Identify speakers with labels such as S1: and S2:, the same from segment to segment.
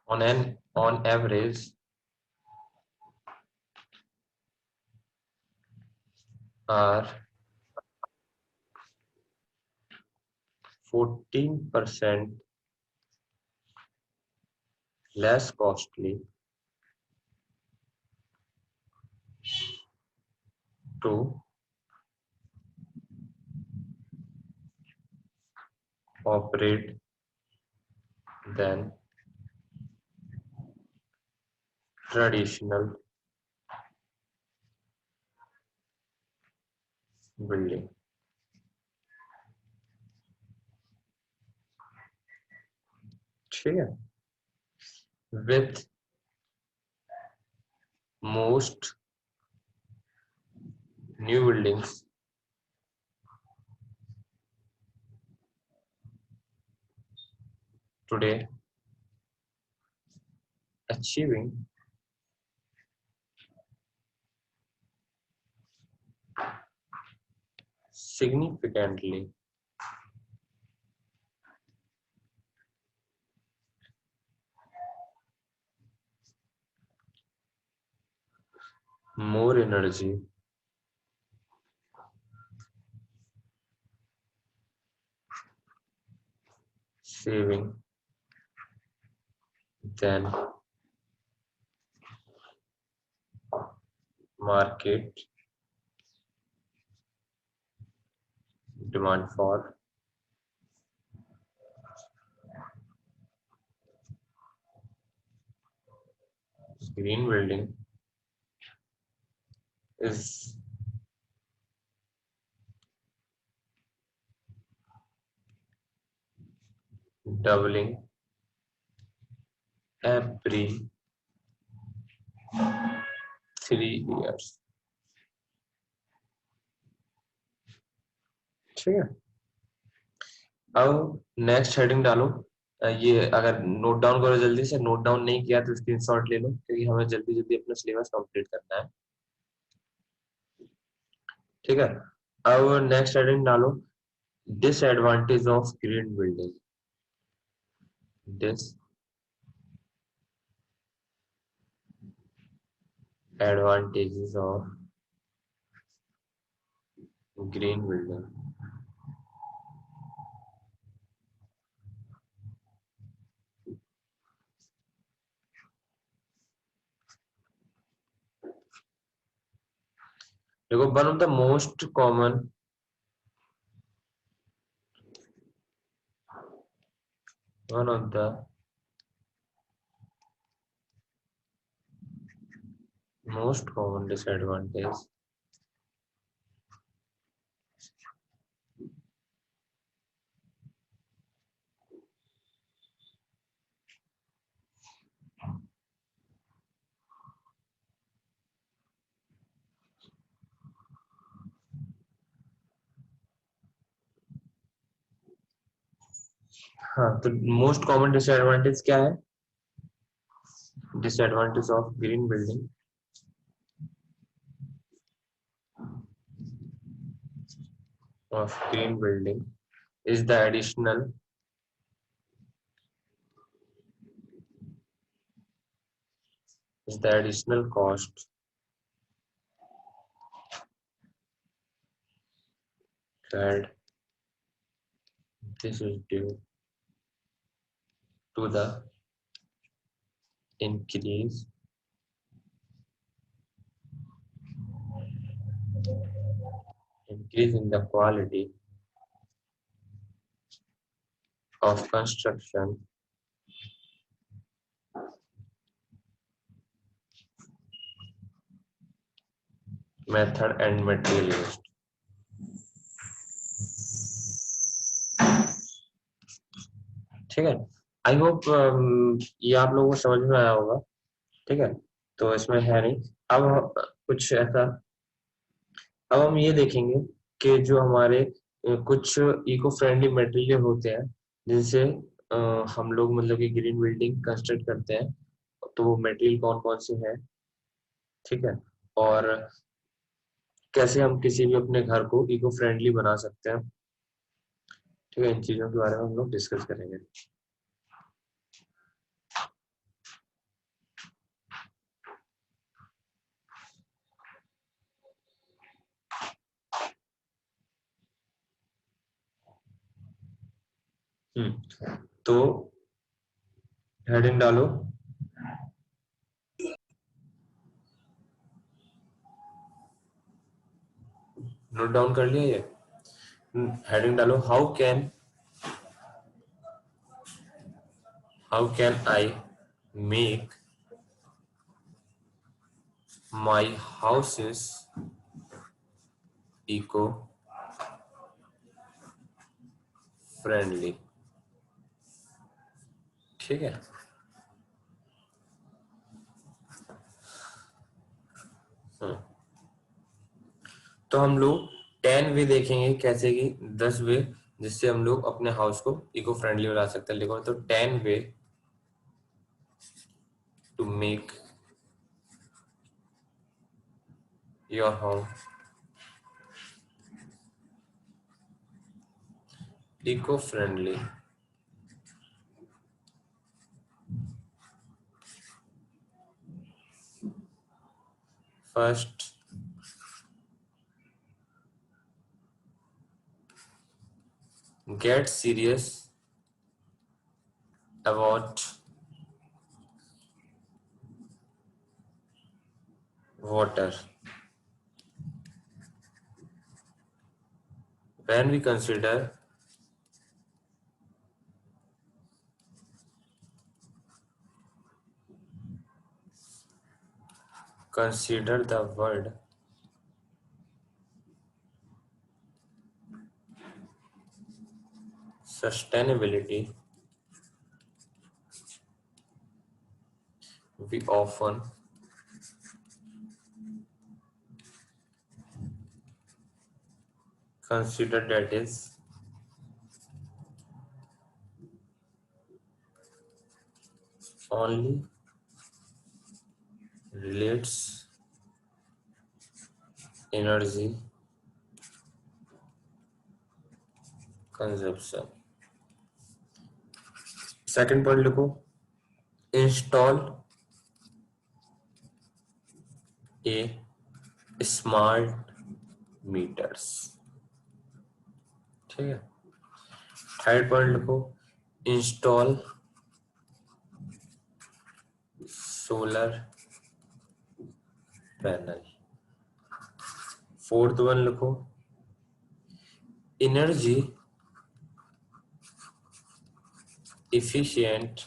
S1: on average are 14% less costly to operate than traditional building. ठीक है, with most new buildings today achieving significantly more energy saving than market demand for green building is doubling every 3 years. ठीक है, अब next heading डालो। ये अगर note down करो, जल्दी से नोट डाउन नहीं किया तो स्क्रीनशॉट ले लो, क्योंकि हमें जल्दी जल्दी अपना सिलेबस कंप्लीट करना है। ठीक है, अब नेक्स्ट हेडिंग डालो, disadvantage of green building. Disadvantages of green building. देखो, one of the most common disadvantage हाँ, तो मोस्ट कॉमन डिसएडवांटेज क्या है? Disadvantage of green building is the additional cost that this is due to the increase in the quality of construction method and material used। ठीक है, I hope ये आप लोगों को समझ में आया होगा। ठीक है, तो इसमें है नहीं अब कुछ ऐसा। अब हम ये देखेंगे कि जो हमारे कुछ इको फ्रेंडली मटेरियल होते हैं जिनसे हम लोग मतलब कि ग्रीन बिल्डिंग कंस्ट्रक्ट करते हैं, तो वो मटेरियल कौन कौन से हैं। ठीक है, और कैसे हम किसी भी अपने घर को इको फ्रेंडली बना सकते हैं। ठीक है, इन चीजों के बारे में हम लोग डिस्कस करेंगे। तो हेडिंग डालो, नोट डाउन कर लिया ये। हेडिंग डालो, how can I make my houses eco friendly. ठीक है, तो हम लोग 10 वे देखेंगे, कैसे कि 10 वे जिससे हम लोग अपने हाउस को इको फ्रेंडली बना सकते हैं। लिखो तो 10 way to make your home eco friendly. First, get serious about water. When we consider the word sustainability, we often consider that is only relates energy consumption. Second point लिखो, install a smart meters. ठीक है। Third point लिखो, install solar panel. Fourth one लिखो, energy efficient.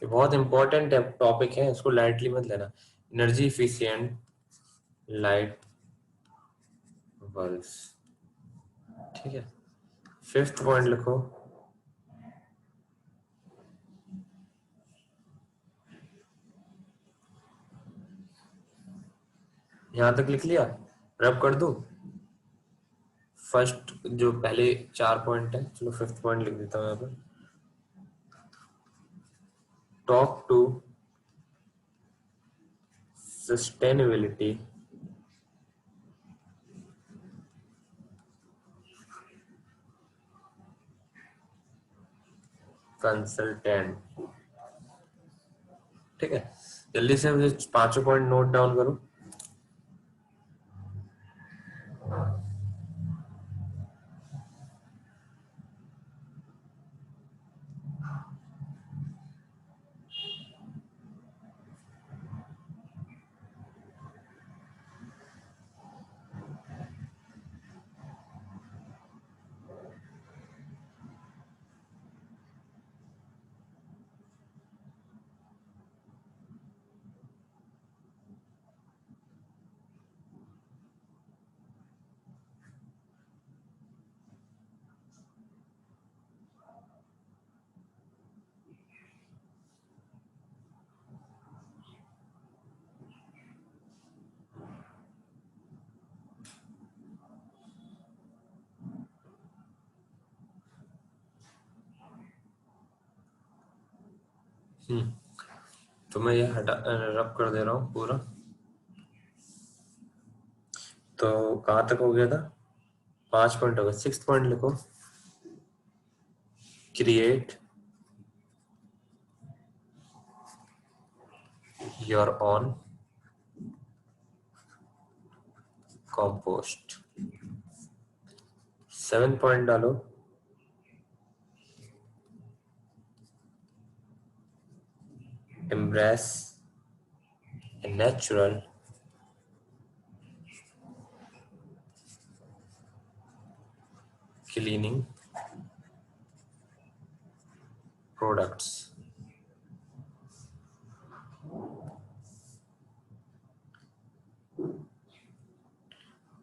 S1: ये बहुत important topic है, इसको lightly मत लेना। Energy efficient light bulbs. ठीक है। फिफ्थ पॉइंट लिखो, यहां तक लिख लिया, रब कर दो। फर्स्ट जो पहले 4 पॉइंट है, चलो फिफ्थ पॉइंट लिख देता हूं यहाँ पर। Talk to sustainability consultant. ठीक है, जल्दी से मुझे पांचों पॉइंट नोट डाउन करो। तो मैं ये हटा रब कर दे रहा हूँ पूरा। तो कहाँ तक हो गया था? 5 पॉइंट हो गए। 6th पॉइंट लिखो, create your own compost. 7th point डालो, embrace a natural cleaning products.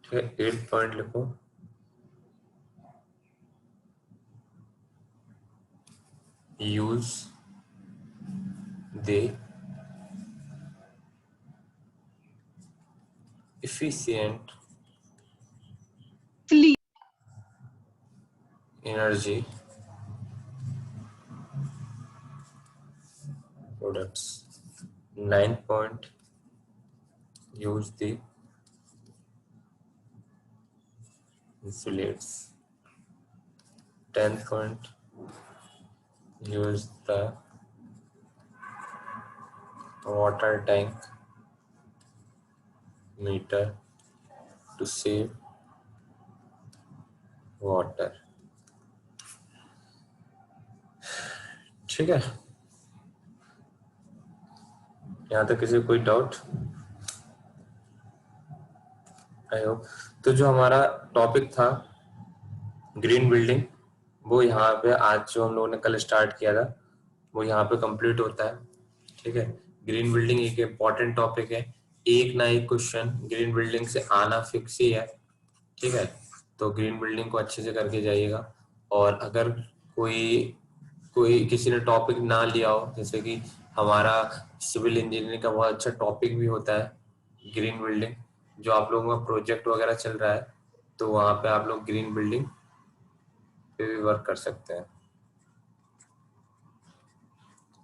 S1: ठीक है, 8 पॉइंट लिखो। Use the efficient energy products. 9 point, use the insulates. 10th point, use the water tank meter to save water. ठीक है, यहाँ तक किसी को कोई डाउट? I hope. तो जो हमारा टॉपिक था ग्रीन बिल्डिंग, वो यहाँ पे आज जो हम लोगों ने कल स्टार्ट किया था वो यहाँ पे कंप्लीट होता है। ठीक है, ग्रीन बिल्डिंग एक इम्पॉर्टेंट टॉपिक है, एक ना एक क्वेश्चन ग्रीन बिल्डिंग से आना फिक्स ही है। ठीक है, तो ग्रीन बिल्डिंग को अच्छे से करके जाइएगा। और अगर कोई किसी ने टॉपिक ना लिया हो, जैसे कि हमारा सिविल इंजीनियरिंग का बहुत अच्छा टॉपिक भी होता है ग्रीन बिल्डिंग, जो आप लोगों का प्रोजेक्ट वगैरह चल रहा है, तो वहाँ पे आप लोग ग्रीन बिल्डिंग पे भी वर्क कर सकते हैं।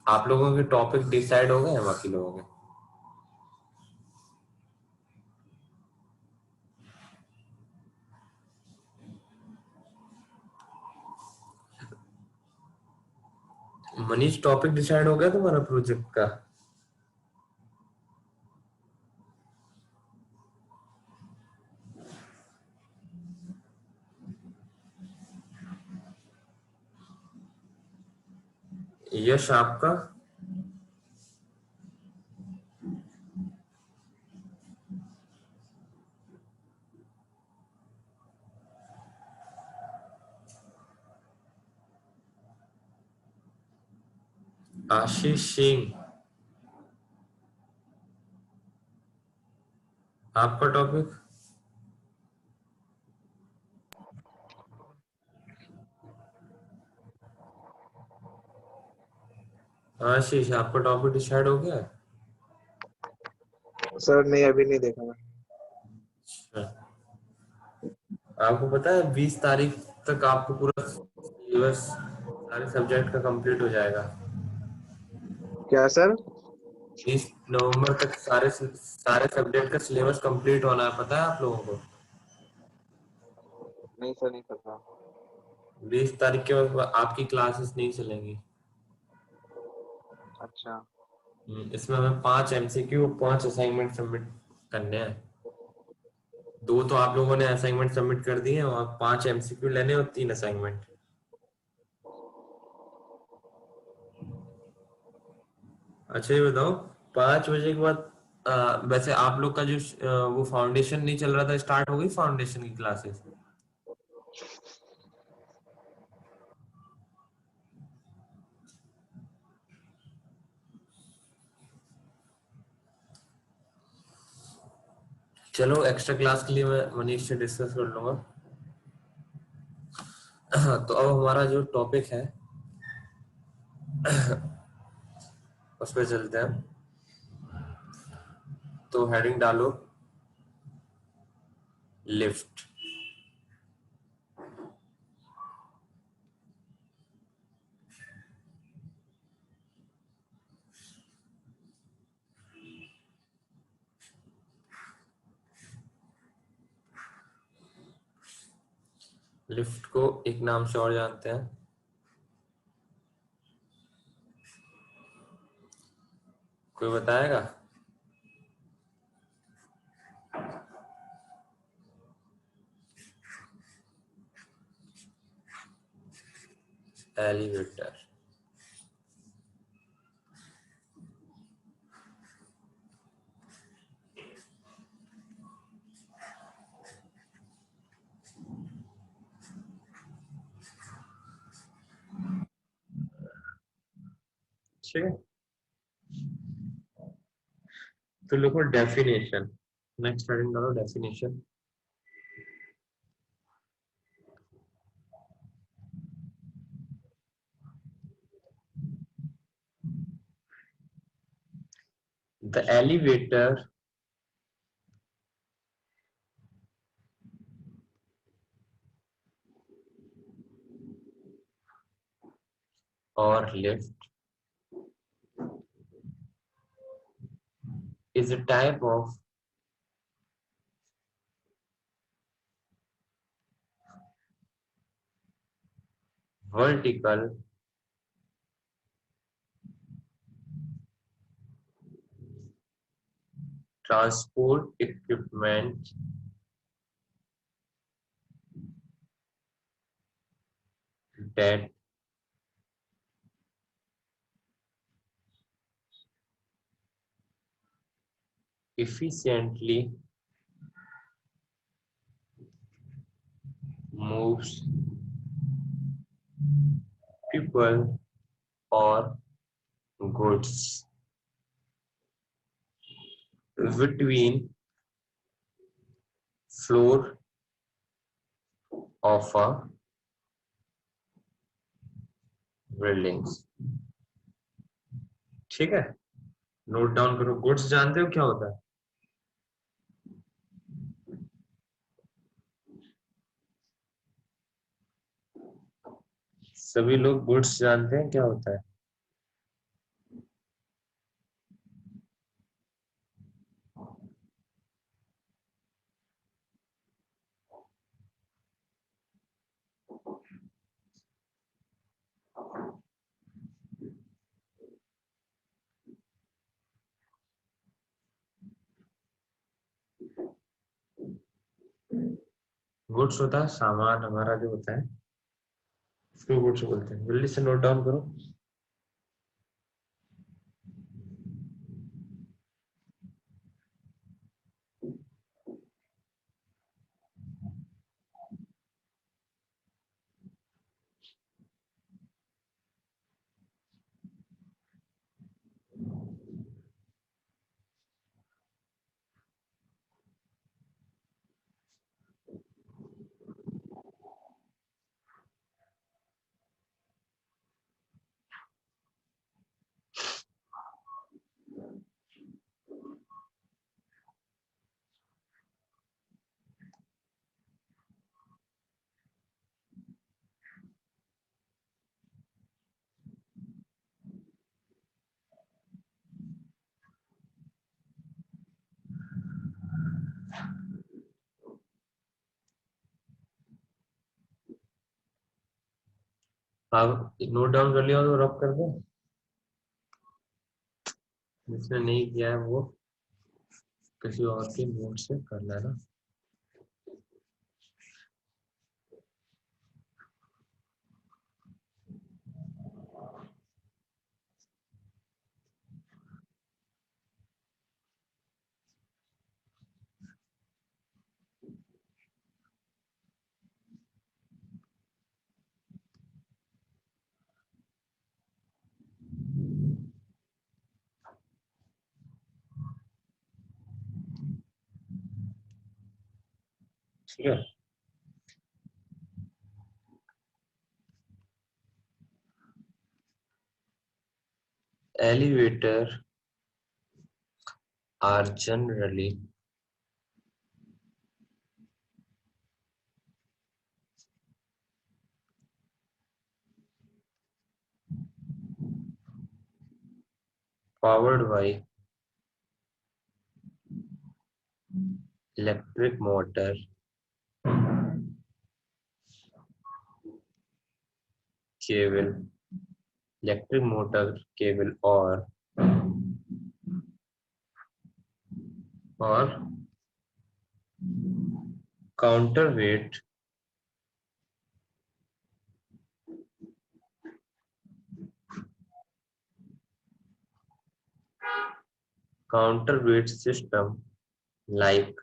S1: आप लोगों के टॉपिक डिसाइड हो गए हैं बाकी लोगों के? मनीष, टॉपिक डिसाइड हो गया तुम्हारा प्रोजेक्ट का? यश आपका? आशीष सिंह, आपका टॉपिक? आशीष, आपका टॉपिक डिसाइड हो गया?
S2: सर नहीं, अभी नहीं देखा मैं।
S1: अच्छा, आपको पता है 20 तारीख तक आपको पूरा सिलेबस सारे सब्जेक्ट का कंप्लीट हो जाएगा?
S2: क्या सर?
S1: 20 नवंबर तक सारे सब्जेक्ट का सिलेबस कंप्लीट होना है, पता है आप लोगों को?
S2: नहीं सर, नहीं पता।
S1: 20 तारीख के बाद आपकी क्लासेस नहीं चलेंगी।
S2: अच्छा।
S1: इसमें हमें 5 एमसीक्यू 5 असाइनमेंट सबमिट करने हैं। 2 तो आप लोगों ने असाइनमेंट सबमिट कर दिए हैं और 5 एमसीक्यू लेने और 3 असाइनमेंट। अच्छा, ये बताओ 5 बजे के बाद वैसे आप लोग का जो वो फाउंडेशन नहीं चल रहा था, स्टार्ट हो गई फाउंडेशन की क्लासेस? चलो, एक्स्ट्रा क्लास के लिए मैं मनीष से डिस्कस कर लूंगा। तो अब हमारा जो टॉपिक है उस पर चलते हैं। तो हेडिंग डालो लिफ्ट। लिफ्ट को एक नाम से और जानते हैं, कोई बताएगा? एलिवेटर। ठीक है, तो लिखो डेफिनेशन, नेक्स्ट हेडिंग डालो definition. The elevator or lift is a type of vertical transport equipment that efficiently moves people or goods between floor of a buildings। ठीक है, नोट डाउन करो। गुड्स जानते हो क्या होता है? सभी लोग गुड्स जानते हैं क्या होता है? गुड्स होता है सामान हमारा जो होता है, उसको गुड्स बोलते हैं। जल्दी से नोट डाउन करो। अब नोट डाउन कर लिया तो रब कर दो। जिसने नहीं किया है वो किसी और के नोट से कर लेना। ठीक है, elevator are generally powered by electric motor, cable, electric motor, cable or counterweight counterweight system like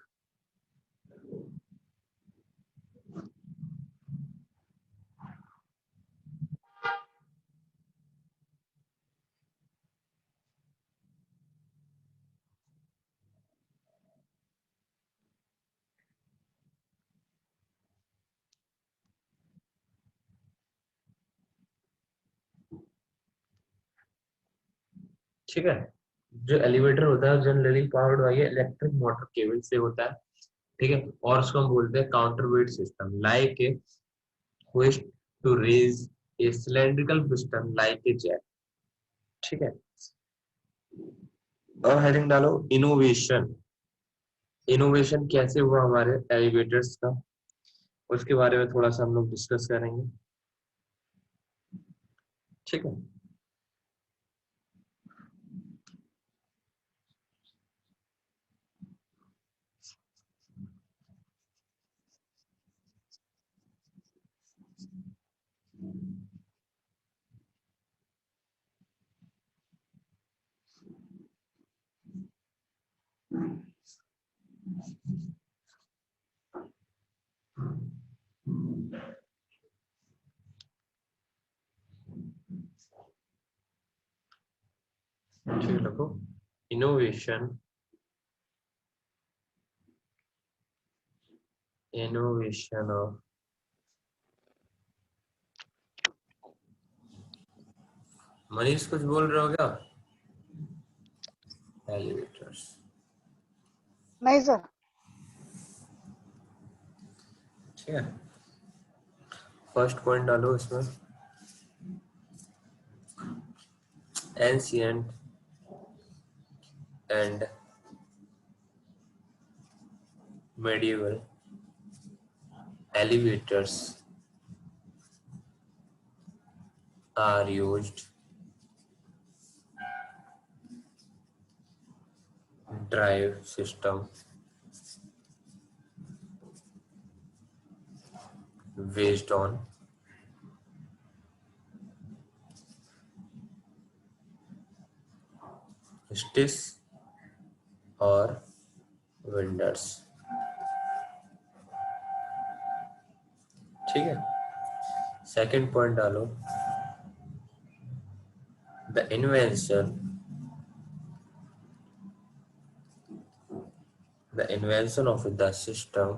S1: ठीक है। जो एलिवेटर होता है generally powered by electric motor cable से होता है, ठीक है, और उसको हम बोलते हैं counter wait system, like a hoist to raise a cylindrical piston like a jet। ठीक है। और हेडिंग डालो इनोवेशन। इनोवेशन कैसे हुआ हमारे एलिवेटर्स का, उसके बारे में थोड़ा सा हम लोग डिस्कस करेंगे। ठीक है। ठीक लिखो इनोवेशन। इनोवेशन ऑफ मनीष कुछ बोल रहे हो क्या? एलिवेटर्स।
S3: नहीं सर।
S1: ठीक है। फर्स्ट पॉइंट डालो इसमें, ancient and medieval elevators are used drive system based on sticks or windows। ठीक है। सेकंड पॉइंट डालो, the invention of the system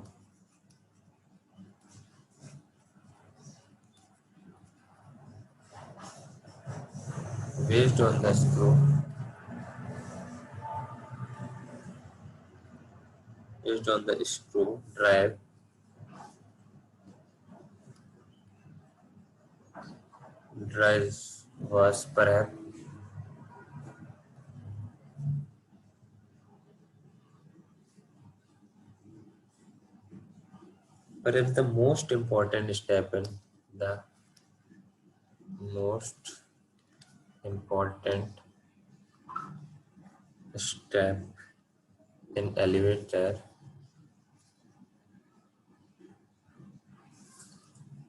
S1: based on the screw drive was perhaps the most important step in the most important step in elevator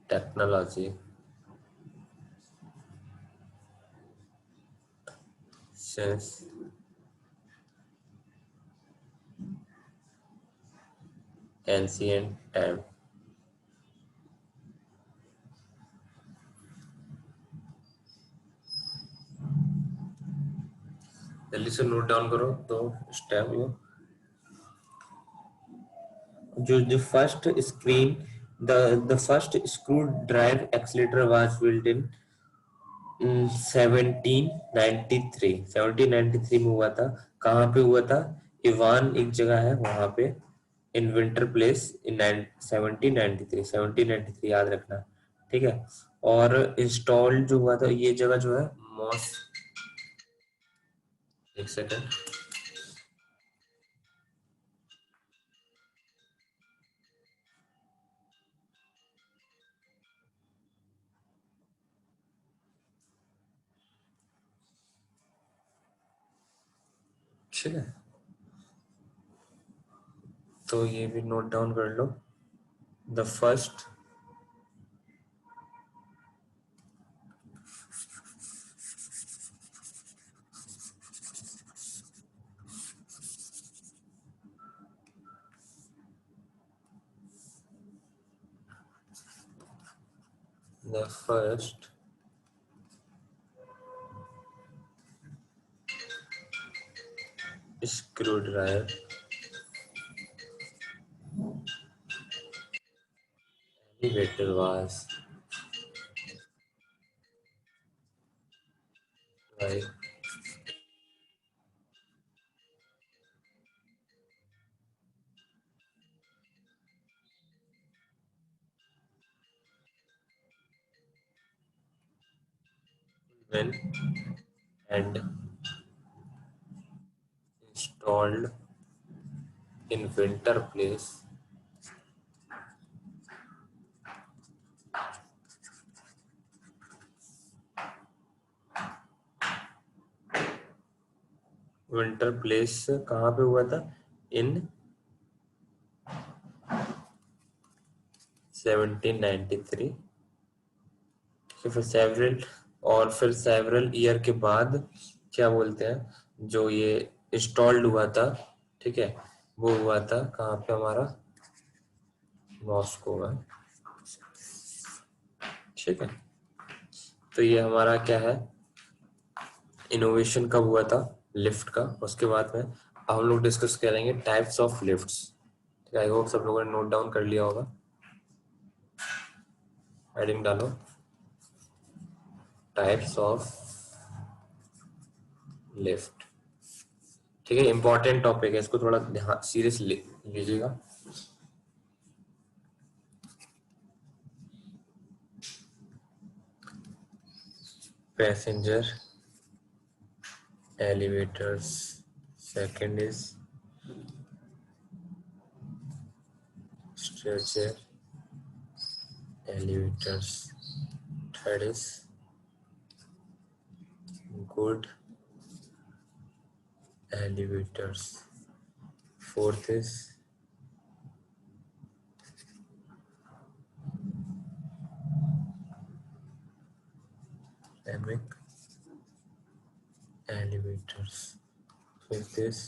S1: technology since ancient time। जल्दी से note down करो तो step यो जो first screen the first screw drive accelerator was built in 1793 में हुआ था। कहाँ पे हुआ था? इवान एक जगह है वहां पे, इन विंटर प्लेस इन 1793 याद रखना। ठीक है। और इंस्टॉल जो हुआ था ये जगह जो है मॉस, एक सेकंड, ठीक है, तो ये भी नोट डाउन कर लो। The first the first screwdriver elevator was by when and installed in winter place कहाँ पे हुआ था? इन 1793। फिर सेवरल ईयर के बाद क्या बोलते हैं, जो ये इंस्टॉल्ड हुआ था, ठीक है, वो हुआ था कहाँ पे हमारा? मॉस्को में, ठीक है। तो ये हमारा क्या है, इनोवेशन कब हुआ था? लिफ्ट का। उसके बाद में अब हम लोग डिस्कस करेंगे टाइप्स ऑफ लिफ्ट्स। ठीक है, आई होप सब लोगों ने नोट डाउन कर लिया होगा। हेडिंग डालो, टाइप्स ऑफ लिफ्ट। ठीक है, इंपॉर्टेंट टॉपिक है, इसको थोड़ा ध्यान सीरियस लीजिएगा। Passenger elevators, second is stretcher elevators, third is good elevators, fourth is amic elevators, fifth is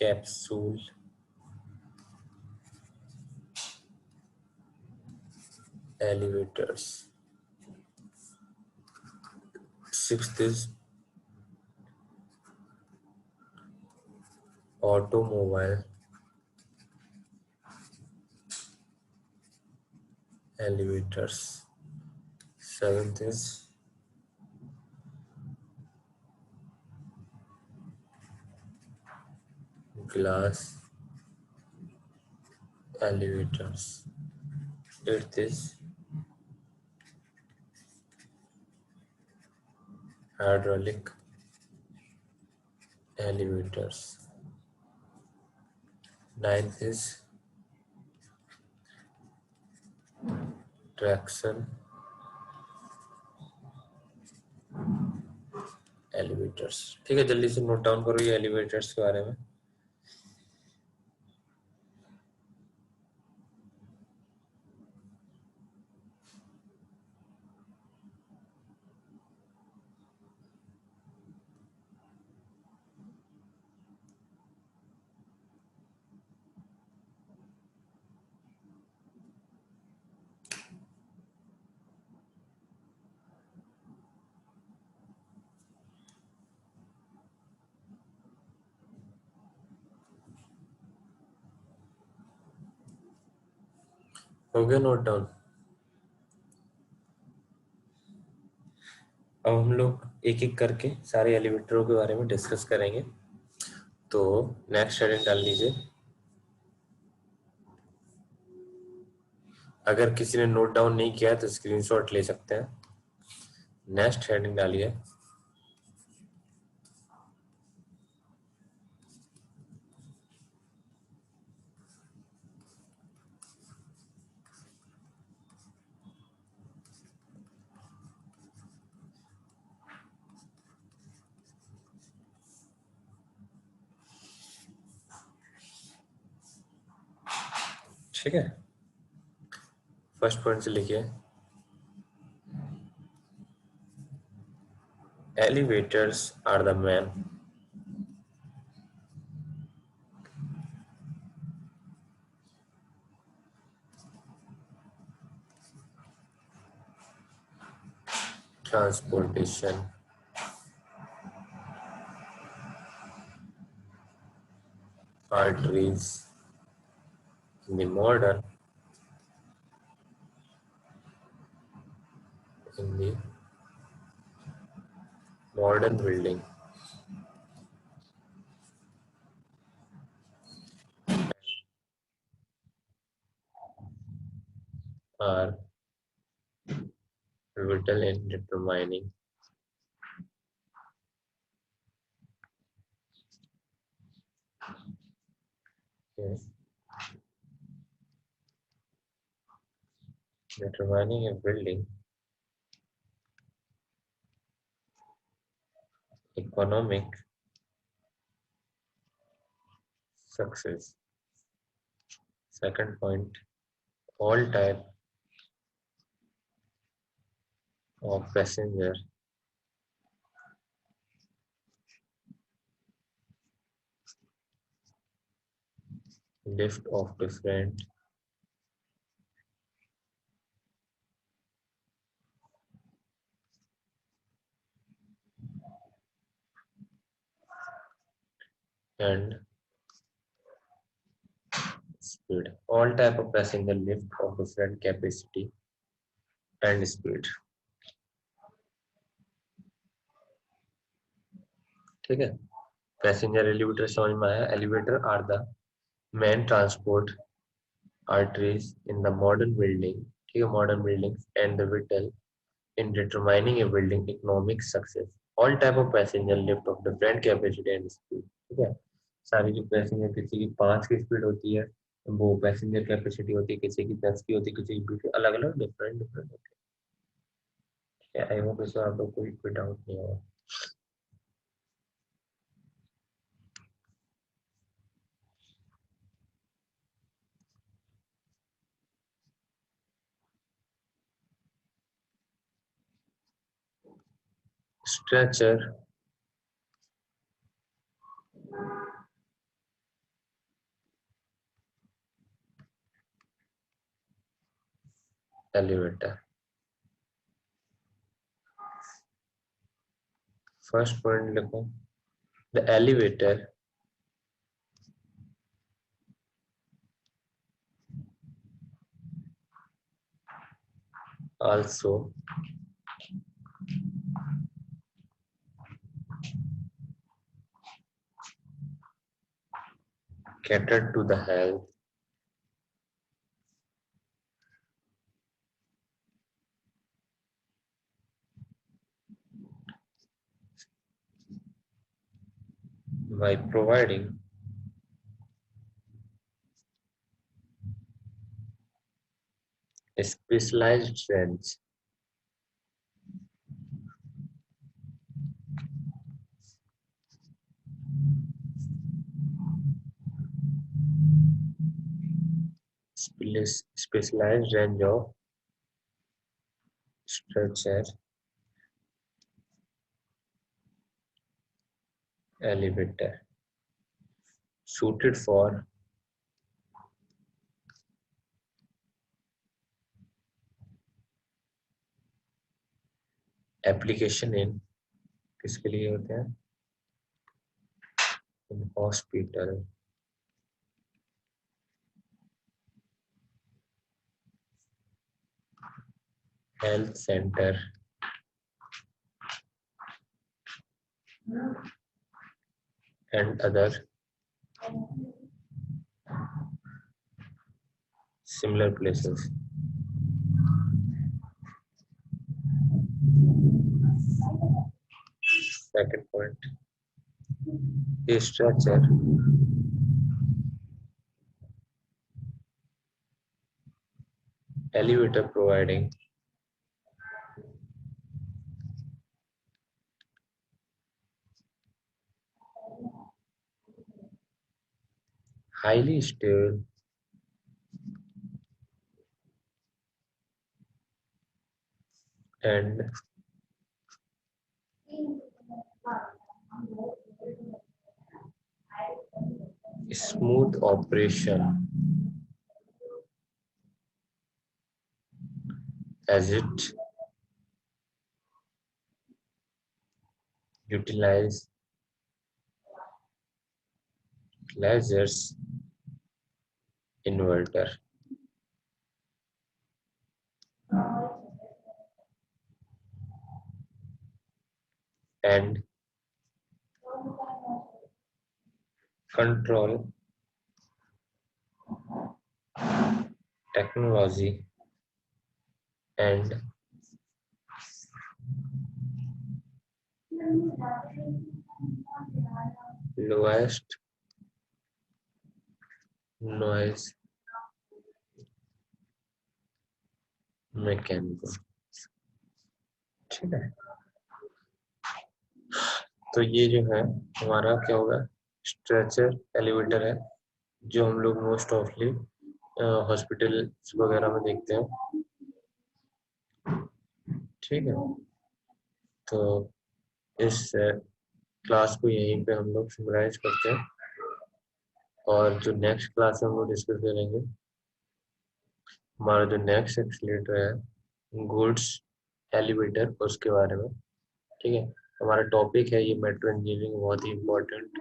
S1: capsule elevators, sixth is automobile elevators, seventh is glass elevators, eighth is hydraulic elevators, ninth is traction elevators. ठीक है, जल्दी से note down करो ये elevators के बारे में। हो गया नोट डाउन? अब हम लोग एक एक करके सारे एलिवेटरों के बारे में डिस्कस करेंगे। तो नेक्स्ट हेडिंग डाल लीजिए। अगर किसी ने नोट डाउन नहीं किया तो स्क्रीनशॉट ले सकते हैं। नेक्स्ट हेडिंग डालिए, ठीक है। फर्स्ट पॉइंट से लिखिए, elevators are the main transportation arteries in the modern building are vital in determining determining a building economic success. Second point, all type of passenger lift of different and speed. All type of passenger lift of different capacity and speed. ठीक है, passenger elevator समझ में आया. Elevator are the main transport arteries in the modern building, ठीक है, modern buildings and the vital in determining a building economic success. All type of passenger lift of different capacity and speed. ठीक है, सारी जो passenger, किसी की 5 की speed होती है, वो पैसेंजर कैपेसिटी होती है, किसी की 10 की होती है, किसी की 20 की, अलग अलग डिफरेंट डिफरेंट होती है. आई होप इसमें आपको कोई डाउट नहीं होगा. Stretcher, elevator. फर्स्ट पॉइंट लिखो, the elevator also catered to the health by providing a specialized range specialized range of stretcher elevator suited for application in, किसके लिए होते हैं, in hospital, health center and other similar places. Second point, a stretcher elevator providing highly stable and smooth operation as it utilizes inverter and control technology and lowest noise mechanism. ठीक है, तो ये जो है हमारा क्या होगा, स्ट्रेचर एलिवेटर है, जो हम लोग मोस्ट ऑफली हॉस्पिटल वगैरह में देखते हैं। ठीक है, तो इस क्लास को यहीं पे हम लोग समराइज करते हैं, और जो नेक्स्ट क्लास है हम लोग डिस्कस करेंगे हमारा जो नेक्स्ट एक्सीलरेटर है गुड्स एलिवेटर, उसके बारे में। ठीक है, हमारा टॉपिक है ये मेट्रो इंजीनियरिंग, बहुत ही इम्पोर्टेंट,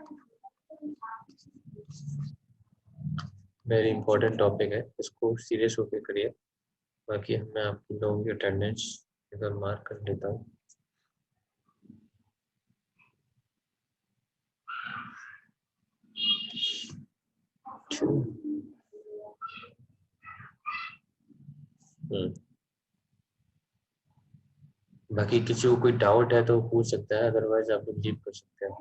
S1: वेरी इंपॉर्टेंट टॉपिक है, इसको सीरियस होकर करिए। बाकी मैं आप लोगों की अटेंडेंस इधर मार्क कर लेता हूँ। बाकी किसी को कोई डाउट है तो पूछ सकता है, अदरवाइज आप लोग लीव कर सकते हैं।